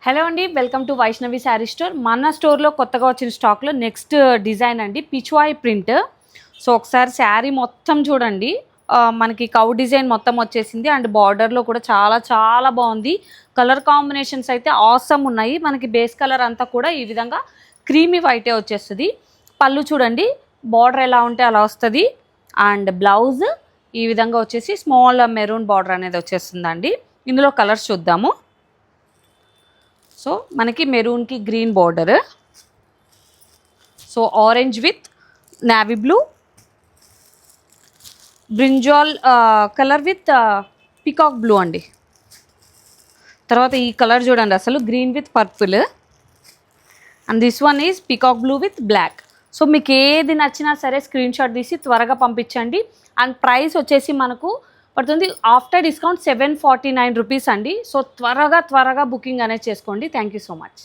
Hello అండి, welcome to Vaishnavi sari store. మన స్టోర్లో కొత్తగా వచ్చిన స్టాక్లో నెక్స్ట్ డిజైన్ అండి, పిచ్వాయి ప్రింట్. సో ఒకసారి శారీ మొత్తం చూడండి. మనకి కౌ డిజైన్ మొత్తం వచ్చేసింది అండ్ బార్డర్లో కూడా చాలా చాలా బాగుంది. కలర్ కాంబినేషన్స్ అయితే ఆసమ్ ఉన్నాయి. మనకి బేస్ కలర్ అంతా కూడా ఈ విధంగా క్రీమీ వైటే వచ్చేస్తుంది. పళ్ళు చూడండి, బార్డర్ ఎలా ఉంటే అలా వస్తుంది. అండ్ బ్లౌజ్ ఈ విధంగా వచ్చేసి స్మాల్ మెరూన్ బార్డర్ అనేది వచ్చేస్తుందండి. ఇందులో కలర్స్ చూద్దాము. సో మనకి మెరూన్కి green border, so orange with navy blue, brinjal colour with peacock blue అండి. తర్వాత ఈ కలర్ చూడండి, అసలు green with purple. And this one is peacock blue with black. So మీకు ఏది నచ్చినా సరే స్క్రీన్ షాట్ తీసి త్వరగా పంపించండి. అండ్ ప్రైస్ వచ్చేసి మనకు పడుతుంది ఆఫ్టర్ డిస్కౌంట్ 749 రూపీస్ అండి. సో త్వరగా బుకింగ్ అనేది చేసుకోండి. Thank you so much.